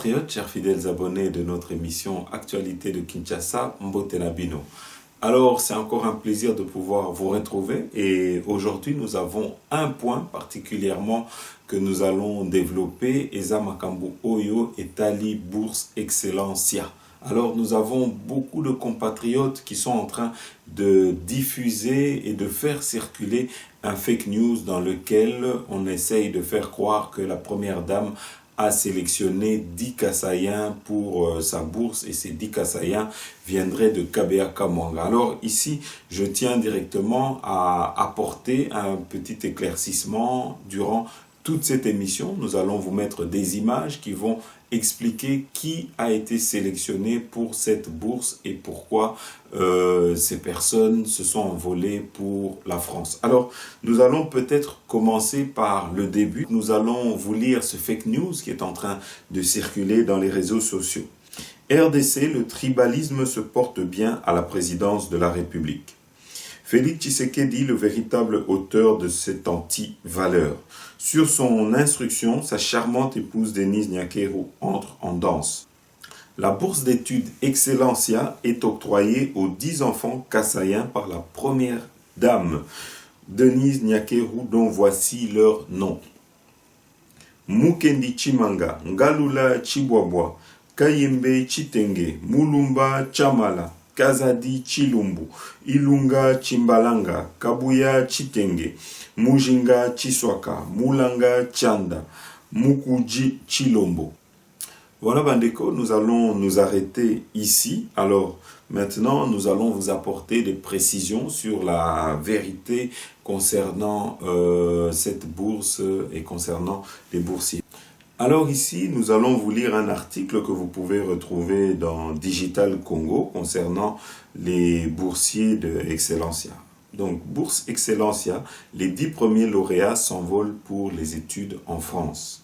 compatriotes, chers fidèles abonnés de notre émission Actualité de Kinshasa, Mbote Nabino. Alors, c'est encore un plaisir de pouvoir vous retrouver et aujourd'hui, nous avons un point particulièrement que nous allons développer, Eza Makambu Oyo et Tali Bourse Excellencia. Alors, nous avons beaucoup de compatriotes qui sont en train de diffuser et de faire circuler un fake news dans lequel on essaye de faire croire que la première dame a sélectionné 10 Kassaïens pour sa bourse et ces 10 Kassaïens viendraient de Kabea Kamwanga. Alors ici, je tiens directement à apporter un petit éclaircissement durant toute cette émission. Nous allons vous mettre des images qui vont expliquer qui a été sélectionné pour cette bourse et pourquoi ces personnes se sont envolées pour la France. Alors, nous allons peut-être commencer par le début. Nous allons vous lire ce fake news qui est en train de circuler dans les réseaux sociaux. RDC, le tribalisme se porte bien à la présidence de la République. Félix Tshisekedi, le véritable auteur de cette anti-valeur. Sur son instruction, sa charmante épouse Denise Nyakeru entre en danse. La bourse d'études Excellencia est octroyée aux 10 enfants kassaïens par la première dame, Denise Nyakeru, dont voici leur nom. Mukendi Chimanga, Ngalula Chibwabwa, Kayembe Chitenge, Mulumba Chamala, Kazadi Chilumbu, Ilunga Chimbalanga, Kabuya Chitenge, Mujinga Chiswaka, Mulanga Chanda, Mukuji Chilombo. Voilà Bandeko, nous allons nous arrêter ici. Alors maintenant, nous allons vous apporter des précisions sur la vérité concernant cette bourse et concernant les boursiers. Alors ici, nous allons vous lire un article que vous pouvez retrouver dans Digital Congo concernant les boursiers de Excellencia. Donc, Bourse Excellencia, les 10 premiers lauréats s'envolent pour les études en France.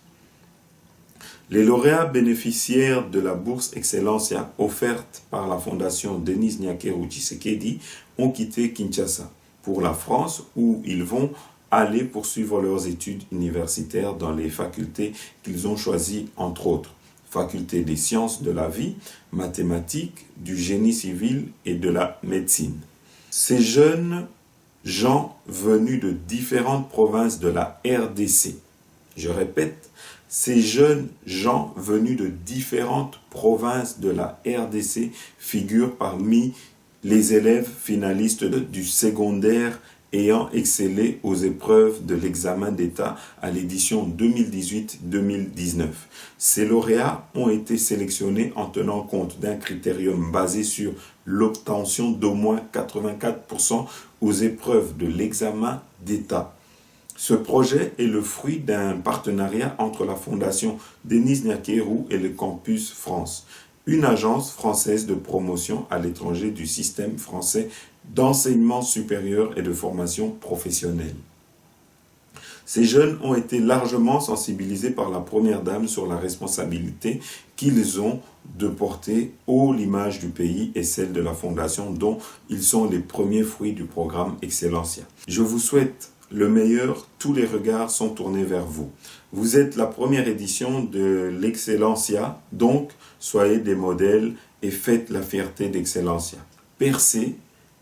Les lauréats bénéficiaires de la Bourse Excellencia offerte par la fondation Denise Nyakeru Tshisekedi ont quitté Kinshasa pour la France où ils vont aller poursuivre leurs études universitaires dans les facultés qu'ils ont choisies, entre autres. Faculté des sciences de la vie, mathématiques, du génie civil et de la médecine. Ces jeunes gens venus de différentes provinces de la RDC, je répète, ces jeunes gens venus de différentes provinces de la RDC figurent parmi les élèves finalistes du secondaire ayant excellé aux épreuves de l'examen d'État à l'édition 2018-2019. Ces lauréats ont été sélectionnés en tenant compte d'un critérium basé sur l'obtention d'au moins 84% aux épreuves de l'examen d'État. Ce projet est le fruit d'un partenariat entre la Fondation Denise Nyakeru et le Campus France, une agence française de promotion à l'étranger du système français d'enseignement supérieur et de formation professionnelle. Ces jeunes ont été largement sensibilisés par la première dame sur la responsabilité qu'ils ont de porter haut l'image du pays et celle de la fondation dont ils sont les premiers fruits du programme Excellencia. Je vous souhaite le meilleur, tous les regards sont tournés vers vous. Vous êtes la première édition de l'Excellencia, donc soyez des modèles et faites la fierté d'Excellencia. Percez,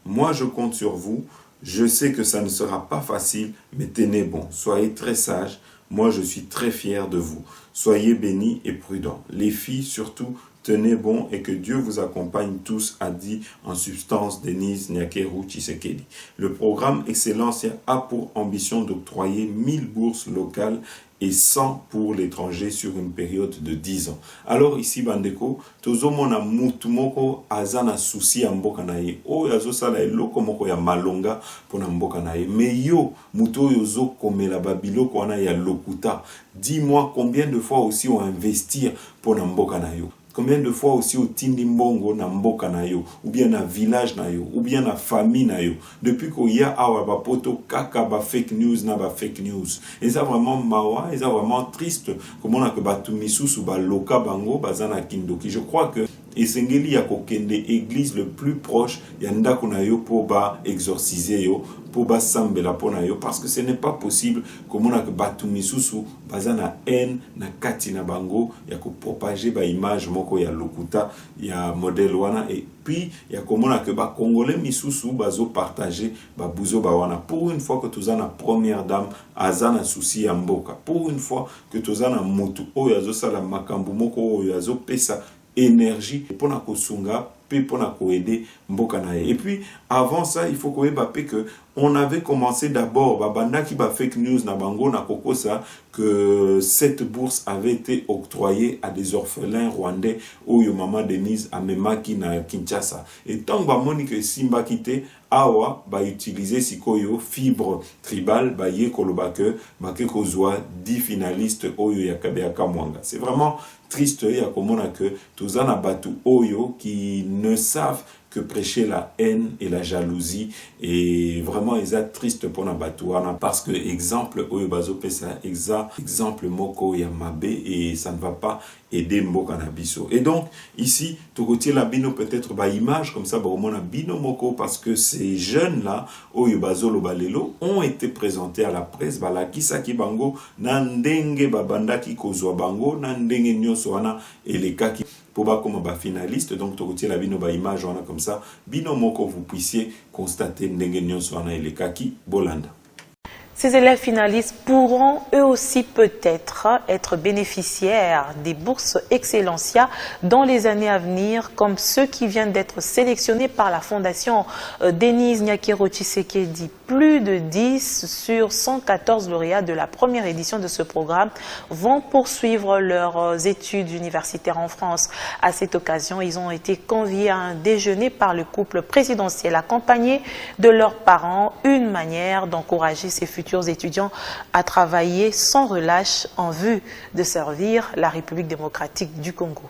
moi je compte sur vous, je sais que ça ne sera pas facile, mais tenez bon, soyez très sages, moi je suis très fier de vous. Soyez bénis et prudents. Les filles surtout, tenez bon et que Dieu vous accompagne tous, a dit en substance Denise Nyakeru Tshisekedi. Le programme Excellencia a pour ambition d'octroyer 1000 bourses locales et 100 pour l'étranger sur une période de 10 ans. Alors ici, Bandeko, tozomona mutu moko azana souci ya mboka na ye. O yazo sala eloko moko ya malonga pona mboka na ye. Mais yo, mutu oyo zo komela babiloko wana ya lokuta. Dis-moi combien de fois aussi on investir pona mboka na yo. Combien de fois aussi au tindi mbongo na mboka na yo, ou bien na village na yo, ou bien na famille na yo. Depuis qu'il y a awa ba poto kaka ba fake news na ba fake news. Et ça vraiment mawa, et ça vraiment triste. Comment on a que ba tumisusu ba loka bango bazana kindoki. Je crois que esengeli ya kokende église le plus proche ya ndako na yo po ba exorciser yo po ba sambela pona yo, parce que ce n'est pas possible komona ke batu misusu baza na haine na kati na bango ya ko propager ba image moko ya lokuta ya modèle wana, et puis ya komona ke ba congolais misusu bazo partager ba buzo ba wana. Pour une fois que toza na première dame aza na souci ya mboka, pour une fois que toza na mutu oyo azo sala makambu moko oyo azo pesa énergie pona kosunga pe pona koede mboka na ye. Et puis avant ça, il faut koyeba pe que on avait commencé d'abord babanda ki ba fake news na bango na kokosa que cette bourse avait été octroyée à des orphelins rwandais oyo maman Denise amemaki na Kinshasa. Et tant ba moni que simba kite awa ba utiliser sikoyo fibre tribal ba ye koloba que ba ke kozwa 10 finalistes oyo ya Kabeaka Mwanga. C'est vraiment triste ya komona que tozana batu oyo qui ne savent que prêcher la haine et la jalousie, et vraiment ils sont tristes pour Nabatuana, parce que exemple oyo bazo pesa exemple moko ya mabe, et ça ne va pas aider mboka na biso. Et donc ici tokotie la bino peut-être ba image comme ça ba omona bino moko, parce que ces jeunes là oyo bazolo balelo ont été présentés à la presse balakisa ki bango na ndenge babanda ki kozwa bango na ndenge nyoso wana eleka ki pour comme ba finaliste. Donc tokotie la bino ba image wana comme ça bino moko vous puissiez constater ndenge nyoso wana eleka ki bolanda. Ces élèves finalistes pourront eux aussi peut-être être bénéficiaires des bourses Excellencia dans les années à venir, comme ceux qui viennent d'être sélectionnés par la Fondation Denise Nyakero Tshisekedi. Plus de 10 sur 114 lauréats de la première édition de ce programme vont poursuivre leurs études universitaires en France. À cette occasion, ils ont été conviés à un déjeuner par le couple présidentiel accompagné de leurs parents, une manière d'encourager ces futurs étudiants à travailler sans relâche en vue de servir la République démocratique du Congo.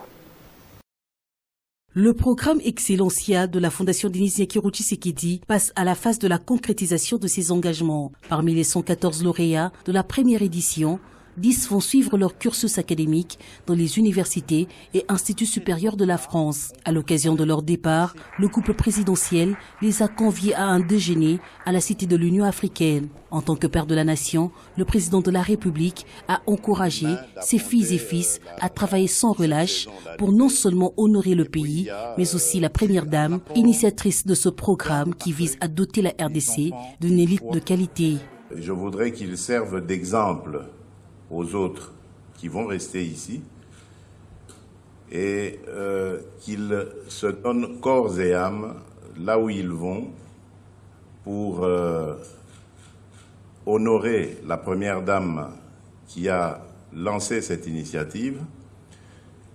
Le programme Excellencia de la Fondation Denise Nyakero Tshisekedi passe à la phase de la concrétisation de ses engagements. Parmi les 114 lauréats de la première édition, 10 vont suivre leur cursus académique dans les universités et instituts supérieurs de la France. À l'occasion de leur départ, le couple présidentiel les a conviés à un déjeuner à la Cité de l'Union africaine. En tant que père de la nation, le président de la République a encouragé ses filles et fils à travailler sans relâche pour non seulement honorer le pays, mais aussi la première dame, initiatrice de ce programme qui vise à doter la RDC d'une élite de qualité. Je voudrais qu'ils servent d'exemple aux autres qui vont rester ici, et qu'ils se donnent corps et âme là où ils vont pour honorer la première dame qui a lancé cette initiative,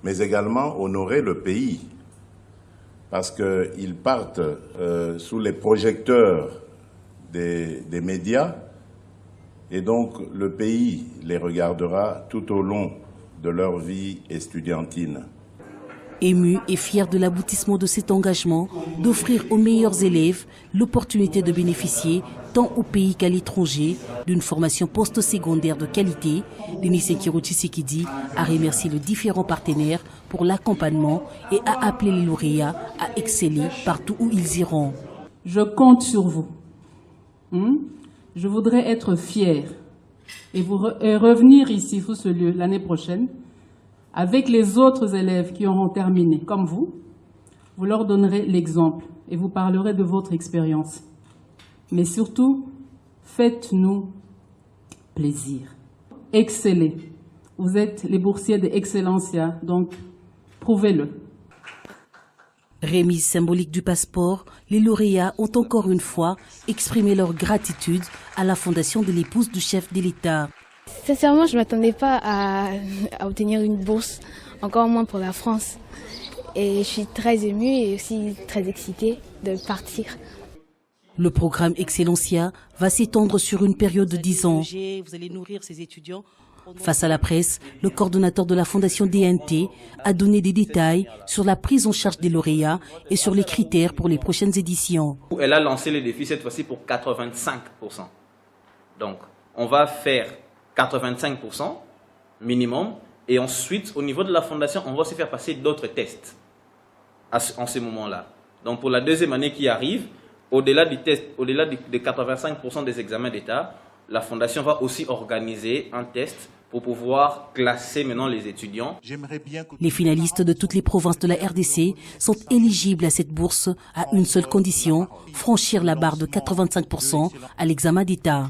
mais également honorer le pays, parce qu'ils partent sous les projecteurs des médias. Et donc, le pays les regardera tout au long de leur vie estudiantine. Ému et fier de l'aboutissement de cet engagement, d'offrir aux meilleurs élèves l'opportunité de bénéficier, tant au pays qu'à l'étranger, d'une formation post-secondaire de qualité, Denise Nyakero Tshisekedi a remercié les différents partenaires pour l'accompagnement et a appelé les lauréats à exceller partout où ils iront. Je compte sur vous. Je voudrais être fier et revenir ici sur ce lieu l'année prochaine avec les autres élèves qui auront terminé comme vous. Vous leur donnerez l'exemple et vous parlerez de votre expérience. Mais surtout, faites-nous plaisir. Excellez. Vous êtes les boursiers de Excellencia, donc prouvez-le. Remise symbolique du passeport, les lauréats ont encore une fois exprimé leur gratitude à la fondation de l'épouse du chef de l'État. Sincèrement, je ne m'attendais pas à obtenir une bourse, encore moins pour la France. Et je suis très émue et aussi très excitée de partir. Le programme Excellencia va s'étendre sur une période de 10 ans. Vous allez nourrir ces étudiants. Face à la presse, le coordonnateur de la Fondation DNT a donné des détails sur la prise en charge des lauréats et sur les critères pour les prochaines éditions. Elle a lancé les défis cette fois-ci pour 85%. Donc, on va faire 85% minimum, et ensuite, au niveau de la Fondation, on va aussi faire passer d'autres tests. en ce moment-là. Donc pour la deuxième année qui arrive, au-delà du test, au-delà de 85% des examens d'État, la Fondation va aussi organiser un test pour pouvoir classer maintenant les étudiants. Les finalistes de toutes les provinces de la RDC sont éligibles à cette bourse à une seule condition, franchir la barre de 85% à l'examen d'État.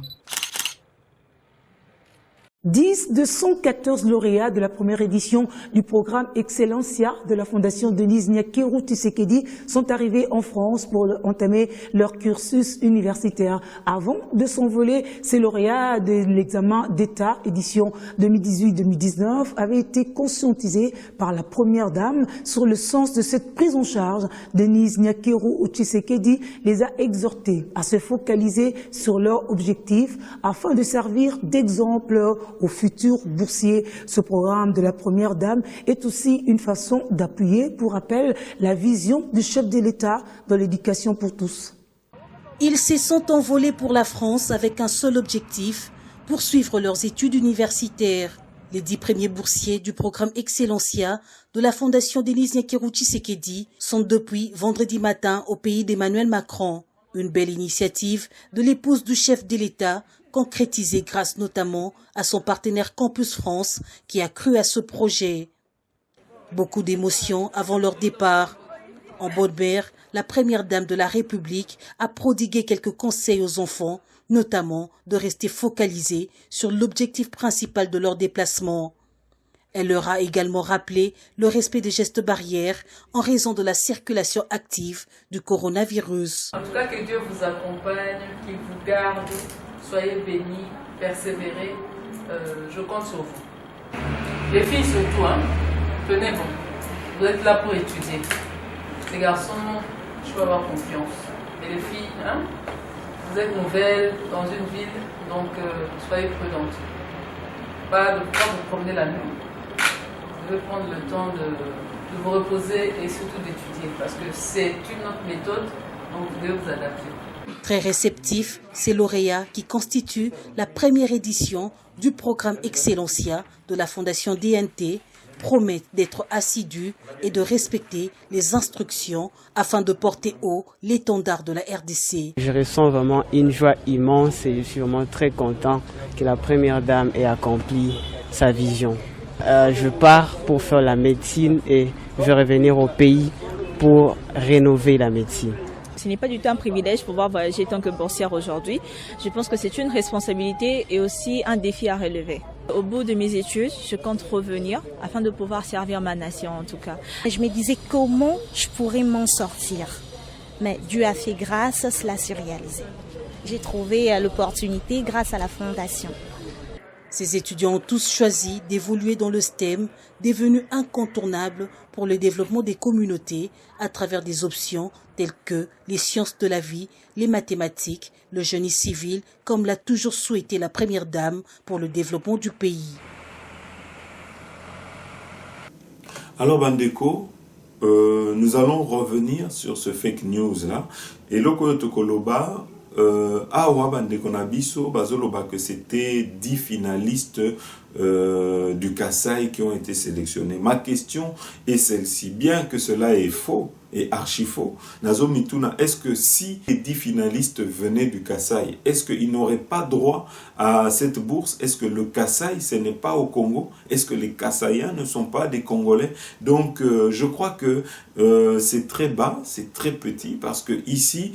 10 de 114 lauréats de la première édition du programme Excellencia de la Fondation Denise Nyakeru Tshisekedi sont arrivés en France pour entamer leur cursus universitaire. Avant de s'envoler, ces lauréats de l'examen d'État édition 2018-2019 avaient été conscientisés par la première dame sur le sens de cette prise en charge. Denise Nyakeru Tshisekedi les a exhortés à se focaliser sur leurs objectifs afin de servir d'exemple aux futurs boursiers. Ce programme de la Première Dame est aussi une façon d'appuyer, pour rappel, la vision du chef de l'État dans l'éducation pour tous. Ils se sont envolés pour la France avec un seul objectif, poursuivre leurs études universitaires. Les 10 premiers boursiers du programme Excellencia de la Fondation Denise Nyakeru Tshisekedi sont depuis vendredi matin au pays d'Emmanuel Macron. Une belle initiative de l'épouse du chef de l'État, concrétisée grâce notamment à son partenaire Campus France qui a cru à ce projet. Beaucoup d'émotions avant leur départ. En bonne mer, la première dame de la République a prodigué quelques conseils aux enfants, notamment de rester focalisés sur l'objectif principal de leur déplacement. Elle leur a également rappelé le respect des gestes barrières en raison de la circulation active du coronavirus. En tout cas, que Dieu vous accompagne, qu'il vous garde, soyez bénis, persévérez, je compte sur vous. Les filles surtout, tenez bon, vous êtes là pour étudier. Les garçons, je peux avoir confiance. Et les filles, vous êtes nouvelles dans une ville, donc soyez prudentes. Pas vous promener la nuit. Vous devez prendre le temps de vous reposer et surtout d'étudier parce que c'est une autre méthode, donc vous devez vous adapter. Très réceptifs, ces lauréats qui constituent la première édition du programme Excellencia de la Fondation DNT promettent d'être assidus et de respecter les instructions afin de porter haut l'étendard de la RDC. Je ressens vraiment une joie immense et je suis vraiment très content que la première dame ait accompli sa vision. Je pars pour faire la médecine et je vais revenir au pays pour rénover la médecine. Ce n'est pas du tout un privilège pour pouvoir voyager tant que boursière aujourd'hui. Je pense que c'est une responsabilité et aussi un défi à relever. Au bout de mes études, je compte revenir afin de pouvoir servir ma nation en tout cas. Je me disais comment je pourrais m'en sortir. Mais Dieu a fait grâce, cela s'est réalisé. J'ai trouvé l'opportunité grâce à la Fondation. Ces étudiants ont tous choisi d'évoluer dans le STEM, devenu incontournable pour le développement des communautés à travers des options telles que les sciences de la vie, les mathématiques, le génie civil, comme l'a toujours souhaité la première dame pour le développement du pays. Alors Bandeko, nous allons revenir sur ce fake news là. Et Loko Tokoloba, awa bandeko na biso bazoloba que c'était 10 finalistes du Kasaï qui ont été sélectionnés. Ma question est celle-ci, bien que cela est faux et archi faux, Nazo Mituna, est-ce que si les 10 finalistes venaient du Kasaï, est-ce qu'ils n'auraient pas droit à cette bourse? Est-ce que le Kasaï, ce n'est pas au Congo? Est-ce que les Kasaïens ne sont pas des Congolais? Donc je crois que c'est très bas, c'est très petit, parce que ici,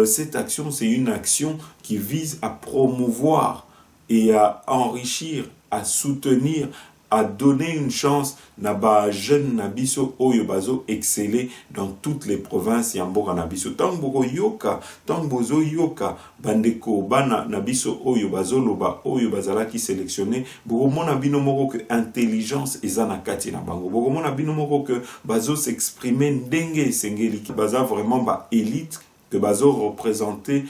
cette action, c'est une action qui vise à promouvoir et à enrichir, à soutenir, à donner une chance na ba jeune nabiso oyo bazo exceller dans toutes les provinces yamboka nabiso. Tango yoka, tango zo yoka bandeko bana nabiso oyo bazo loba oyo bazala ki sélectionné. Boko mona bino moko que intelligence ezana kati na bango. Boko mona bino moko que bazo s'exprimer ndenge sengeli ki baza vraiment ba élite que bazo représenter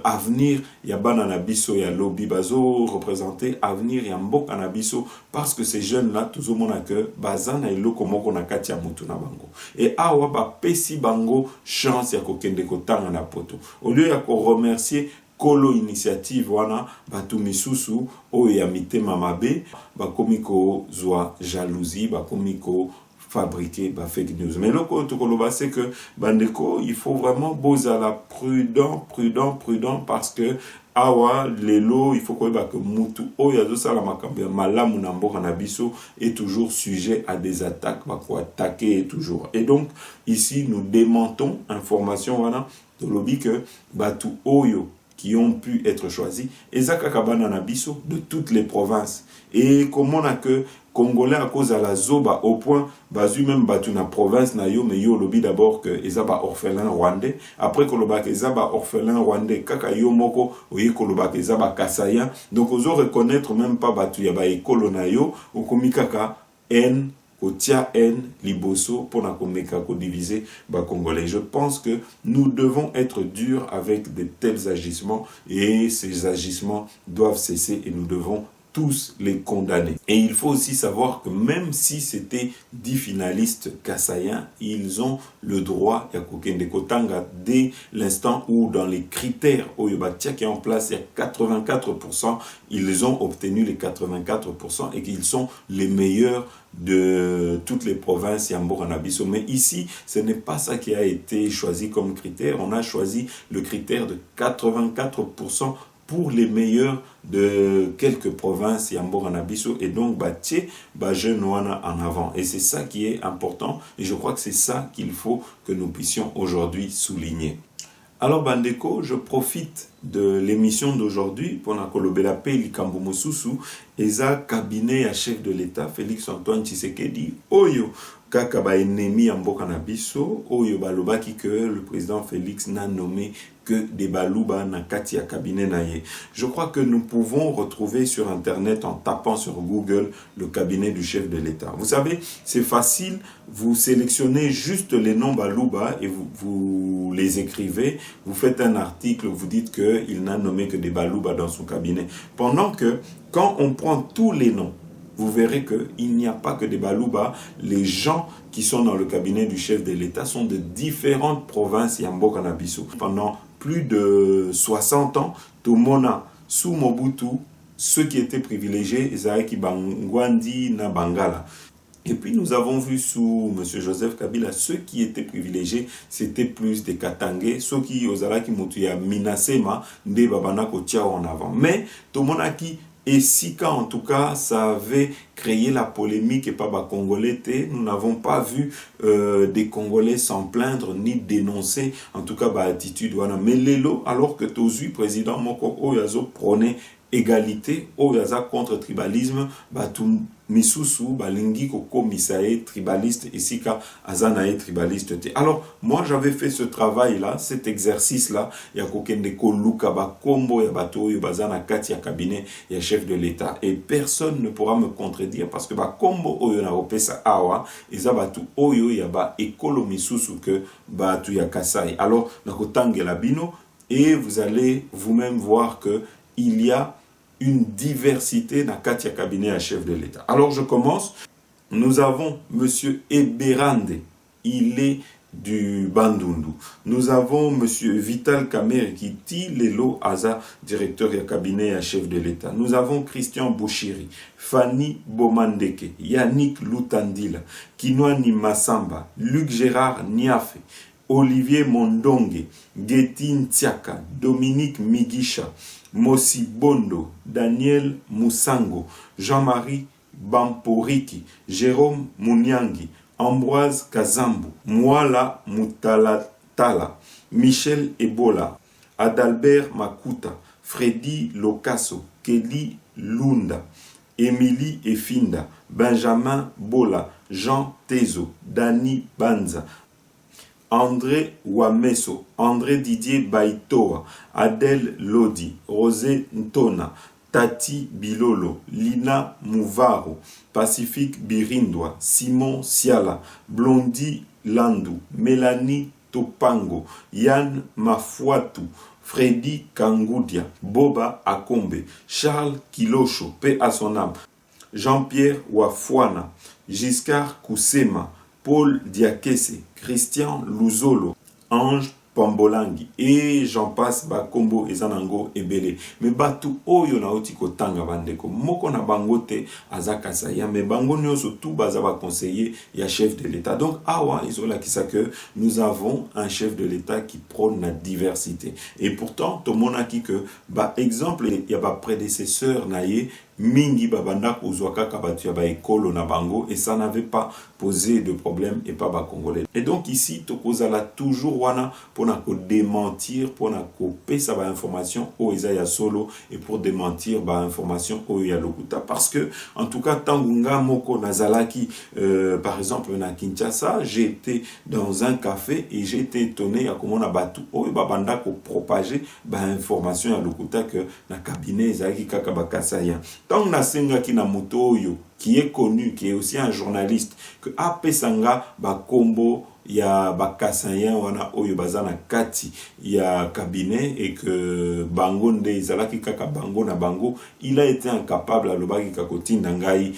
avenir ya bana na biso ya lobby, bazo représenter avenir ya mboka na biso, parce que ces jeunes là toujours mona que bazana eloko moko na kati ya mutu na bango et awa ba pesi bango chance ya kokende kotanga na poto au lieu ya ko remercier Kolo initiative wana batu misusu oyo ya mitema mabe bakomi ko zwa jalousie, bakomi ko fabriquer fake news. Mais le côté c'est que bandeko, il faut vraiment bozala prudent parce que awa lelo il faut que mutu oyazo sala makambo ya malamu na mboka na biso est toujours sujet à des attaques, quoi attaquer toujours. Et donc ici nous démentons information wana de lobby que batu oyo qui ont pu être choisis ezaka kabana na biso de toutes les provinces. Et comment on a que Congolais à cause de la zoba au point bazu même batu na province na yo mais yo lobby d'abord que ezaba orphelin rwandais, après que lobaka ezaba orphelin rwandais kaka yo moko oye ko lobaka ezaba kasayan, donc ozo reconnaître même pas batu ya ba ekolo na yo okomi kaka haine kotia haine liboso pour na komeka ko diviser ba congolais. Je pense que nous devons être durs avec de tels agissements et ces agissements doivent cesser et nous devons tous les condamner. Et il faut aussi savoir que même si c'était 10 finalistes kassaïens, ils ont le droit, ya kokende kotanga, dès l'instant où dans les critères Oyobatia qui est en place, il y a 84%, ils ont obtenu les 84% et qu'ils sont les meilleurs de toutes les provinces Yamboranabiso. Mais ici, ce n'est pas ça qui a été choisi comme critère. On a choisi le critère de 84% pour les meilleurs de quelques provinces Yamboranabiso, et donc jeune en avant. Et c'est ça qui est important, et je crois que c'est ça qu'il faut que nous puissions aujourd'hui souligner. Alors bandeko, je profite de l'émission d'aujourd'hui pour na kolobela pe likambo mosusu eza cabinet à chef de l'État Félix Antoine Tshisekedi oyo kaka ba ennemi ya mboka na biso oyo balobaki que le président Félix n'a nommé que des balouba na kati ya cabinet na ye. Je crois que nous pouvons retrouver sur internet en tapant sur Google le cabinet du chef de l'État. Vous savez, c'est facile, vous sélectionnez juste les noms balouba et vous les écrivez, vous faites un article, vous dites qu'il n'a nommé que des balouba dans son cabinet. Pendant que quand on prend tous les noms, vous verrez qu'il n'y a pas que des balouba. Les gens qui sont dans le cabinet du chef de l'État sont de différentes provinces Yambo-Kanabiso. Pendant plus de 60 ans, Tomona, sous Mobutu, ceux qui étaient privilégiés, Isaaki Bangwandi, Nabangala. Et puis nous avons vu sous M. Joseph Kabila, ceux qui étaient privilégiés, c'était plus des Katangais, ceux qui Ozalaki Mutuya Minasema, Nde Babana Kotia en avant. Mais Tomonaki, et Sika, en tout cas, ça avait créé la polémique et pas bas Congolais. Nous n'avons pas vu des Congolais s'en plaindre ni dénoncer, en tout cas, attitude. Mais Lelo, alors que Tozu, président Moko Oyazo, prônait égalité, Oyaza contre tribalisme, tout Misusu, Balingi, Koko, Misae, tribaliste, et Sika, Azanae, tribaliste. Alors, moi, j'avais fait ce travail-là, cet exercice-là, il y a Kokendeko, Luka, Bakombo, Yabato, Yabazana, Katia, cabinet, il y a chef de l'État. Et personne ne pourra me contredire parce que Bakombo, Oyo, na Opesa, Awa, Izabatu, Oyo, Yaba, Ekolo, Misusu, que Batu, Yakasai. Alors, Nakotange, Labino, et vous allez vous-même voir que il y a une diversité dans Katia cabinet à chef de l'État. Alors je commence. Nous avons M. Eberande, il est du Bandundu. Nous avons M. Vital Kamer qui dit Lelo Aza, directeur du cabinet à chef de l'État. Nous avons Christian Bouchiri, Fanny Bomandeke, Yannick Lutandila, Kinoani Massamba, Luc Gérard Niafe, Olivier Mondonge, Getine Tiaka, Dominique Migisha, Mossi Bondo, Daniel Moussango, Jean-Marie Bamporiki, Jérôme Mouniangi, Ambroise Kazambu, Mwala Mutalatala, Michel Ebola, Adalbert Makuta, Freddy Locasso, Kelly Lunda, Émilie Efinda, Benjamin Bola, Jean Tezo, Dani Banza, André Wameso, André Didier Baitoa, Adèle Lodi, Rosé Ntona, Tati Bilolo, Lina Mouvaro, Pacifique Birindwa, Simon Siala, Blondie Landou, Mélanie Topango, Yann Mafuatu, Freddy Kangoudia, Boba Akombe, Charles Kilosho, paix à son âme, Jean-Pierre Wafouana, Giscard Koussema, Paul Diakese, Christian Luzolo, Ange Pambolangi et j'en passe ba kombo ezanango ebele mais batu oyo na oti kotanga bandeko moko na bangote azakasa ya mais bango nyonso tout baza ba conseiller ya chef de l'État. Donc awa isola kisa que nous avons un chef de l'État qui prône la diversité et pourtant to monaki que ba exemple ya ba prédécesseur naie mingi babanda kozwaka kabatu ya ba ekolo na bango et ça n'avait pas posé de problème et pas ba congolais. Et donc ici tokozala toujours wana pour na ko démentir pour na ko pesa ba information o eza ya solo et pour démentir ba information o ya lokuta parce que en tout cas tangunga moko nazalaki par exemple na Kinshasa, j'ai été dans un café et j'ai été étonné à comment na batu o babanda ko propager ba information ya lokuta que na cabinet ezaki kaka bakasaya. Tant na senga ki na moto yo qui est connu, qui est aussi un journaliste, que apesanga ba kombo ya bakasayen wana oyo bazana kati ya cabinet et que bango nde izalaki kaka bango na bango, il a été incapable à lobaki kakotinda ngai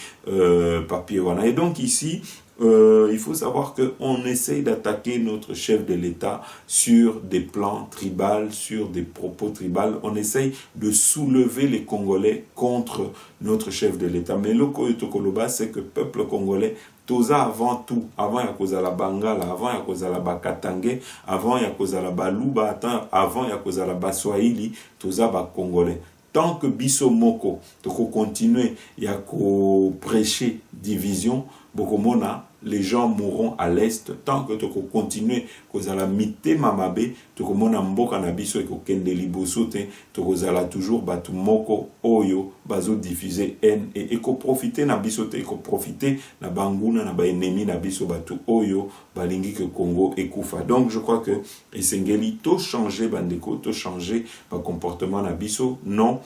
papier wana. Et donc ici il faut savoir qu'on essaye d'attaquer notre chef de l'État sur des plans tribaux, sur des propos tribaux. On essaye de soulever les Congolais contre notre chef de l'État. Mais le Koyotokoloba, c'est que le peuple congolais, toza avant tout, avant ya kozala bangala, avant ya kozala bakatange, avant ya kozala baluba, avant ya kozala baswahili, toza ba congolais. Tant que biso moko, toko continuer ya ko prêcher division, bokomona les gens mourront à l'est. Tant que tu continues kozala mité mamabe, tu komona mboka na biso eko kende liboso te, tu kozala toujours batu moko oyo bazo diffuser haine et eko profiter na biso te, eko profiter na banguna na ba ennemi na biso batu oyo balingi que Congo ekufa. Donc je crois que esengeli to changer bandeko, to changer ba comportement na biso. Non,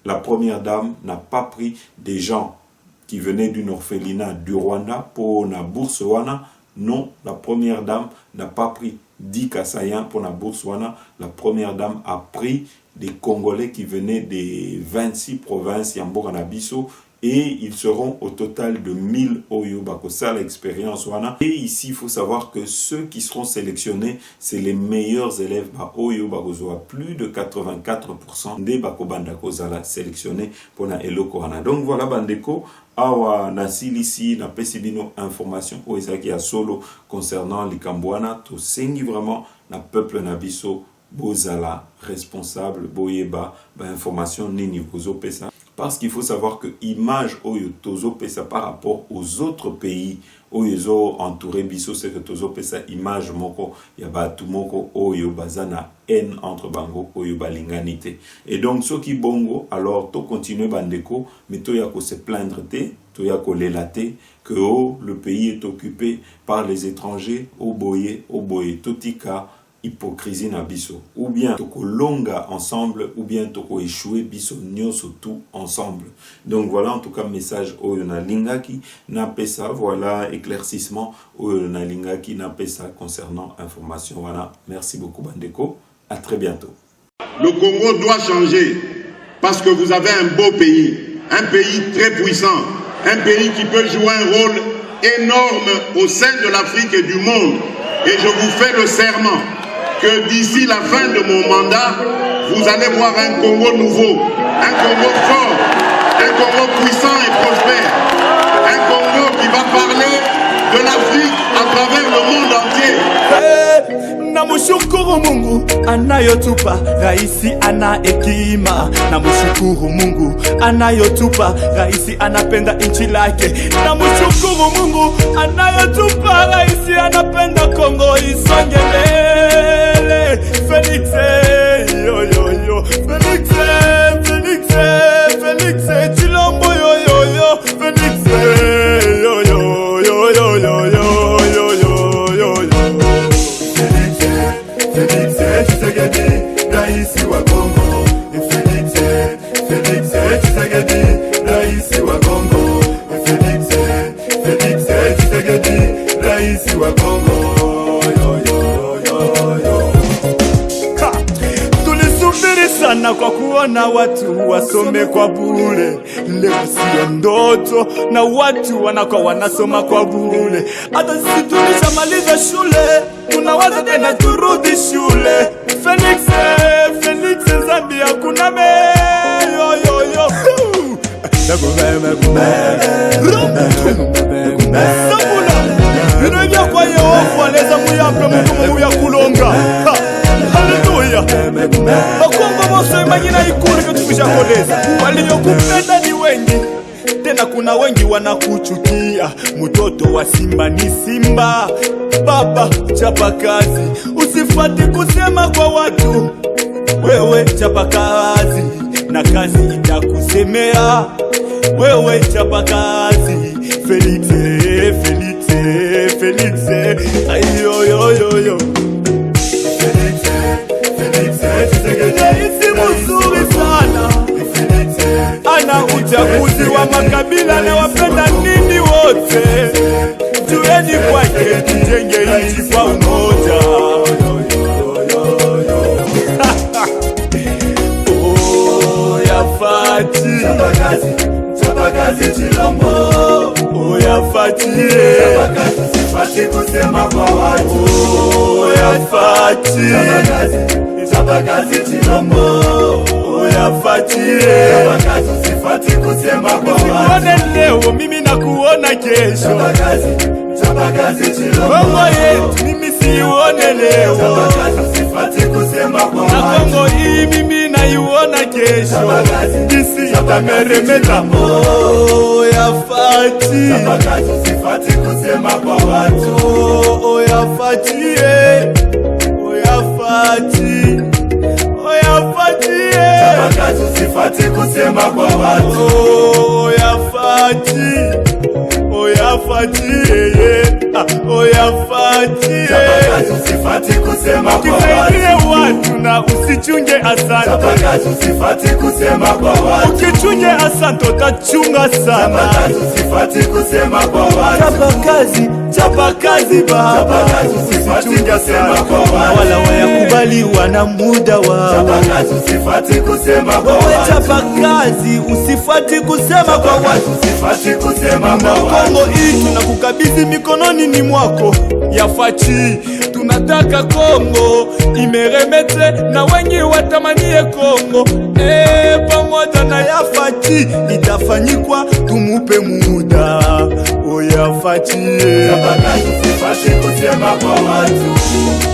la première dame n'a pas pris des gens qui venait d'une orphelinat du Rwanda pour la bourse wana. Non, la première dame n'a pas pris 10 Kassaïens pour la bourse wana. La première dame a pris des Congolais qui venaient des 26 provinces Yamboka Nabiso et ils seront au total de 1000 Oyo Bakosa l'expérience wana. Et ici, il faut savoir que ceux qui seront sélectionnés, c'est les meilleurs élèves ba Oyo Bakozoa. Plus de 84% des Bakobanda Kozala sélectionnés pour la Eloko wana. Donc voilà bandeko. Awa nasilisi na pesibino information o ezaki ya solo concernant l'Ikambouana to sengi vraiment na peuple nabiso bozala responsable boyeba ba information nini kozo pesa parce qu'il faut savoir que image oyo tozo pesa par rapport aux autres pays oyo entouré biso c'est que tozo pesa image moko ya batu moko oyo bazana haine entre bango oyo balinganité. Et donc ceux qui bongo alors to continuer bandeko mais to ya ko se plaindre te to ya ko lelater que le pays est occupé par les étrangers au boye totika hypocrisie na biso ou bien toko longa ensemble ou bien toko échouer biso nyoso tout ensemble. Donc voilà en tout cas message oyo na lingaki na pesa, voilà éclaircissement oyo na lingaki na pesa concernant information. Voilà, merci beaucoup bandeko, à très bientôt. Le Congo doit changer parce que vous avez un beau pays, un pays très puissant, un pays qui peut jouer un rôle énorme au sein de l'Afrique et du monde. Et je vous fais le serment que d'ici la fin de mon mandat, vous allez voir un Congo nouveau, un Congo fort, un Congo puissant et prospère, un Congo qui va parler de l'Afrique à travers le monde entier. Namushukuru Mungu anayotupa raisi ana hekima. Namushukuru Mungu anayotupa raisi anapenda nchi lake. Namushukuru Mungu anayotupa raisi anapenda Kongo isonge mbele. Felix yo yo yo, Felix Felix Felix Chilombo yo yo yo, Felix yo yo yo yo yo yo yo yo yo. Felix Tshisekedi, raisi wa Kongo. Felix Tshisekedi, raisi wa Kongo. Felix Tshisekedi, raisi wa Kongo. Yo yo yo yo. Tulisubiri sana sana kwa kuona watu wasome kwa bure. Leo sio ndoto na watu wanakuwa wanasoma kwa bure. Hata sisi tulishamaliza shule, tunawaza tena turudi shule. Felix Zambia kuna me yo yo yo. Inavya kwa Yehova leza muyape mutumu ya kulonga. Haleluya. Bakongo bose imagina ikulu kutufisha koleza. Waliokupenda ni wengi, tena kuna wengi wanakuchukia. Mtoto wa simba ni simba. Baba chapa kazi, usifati kusema kwa watu. Wewe chapa kazi na kazi itakusemea. Wewe chapa kazi. Felix ayo yo yo yo. Felix Tshisekedi mzuri sana. Ana uchaguzi wa makabila na wapenda nini wote. Tueni kwake tujenge nchi kwa umoja. Oh yafati Chapakazi Chilombo. Oh yafati Sifati kusema kwa watu. Oh yafati Chapakazi Chilombo. Oh yafati Sifati kusema kwa watu. Usione leo mimi nakuona kesho. Chapakazi Chilombo. Kongo yetu mimi siuone leo. Sifati kusema kwa watu. Na Kongo hii mimi naiona kesho. Kisi itameremeta. Oh yafati Sifati kusema kwa watu. Oh yafati Oh yafati Oh yafati Chapakazi sifati kusema kwa watu. Oh yafati Oh yafati Oh yafati Chapakazi sifati kusema kwa watu. Na usichunge asante. Chapakazi sifati kusema kwa watu. Ukichunge asante utachunga sana. Chapakazi sifati kusema kwa watu. Chapakazi baba. Chapakazi sifati kusema kwa watu. Wala wayakubaliwa na muda wao. Chapakazi sifati kusema kwa watu. Chapakazi usifati kusema kwa watu. Sifati kusema kwa watu. Kongo hii tunakukabidhi mikononi ni mwako. Yafati tunataka Kongo imeremete na wengi watamanie Kongo. Pamoja na Yafati itafanyikwa, tumupe muda. O Yafati Chapakazi sifati kusema kwa watu.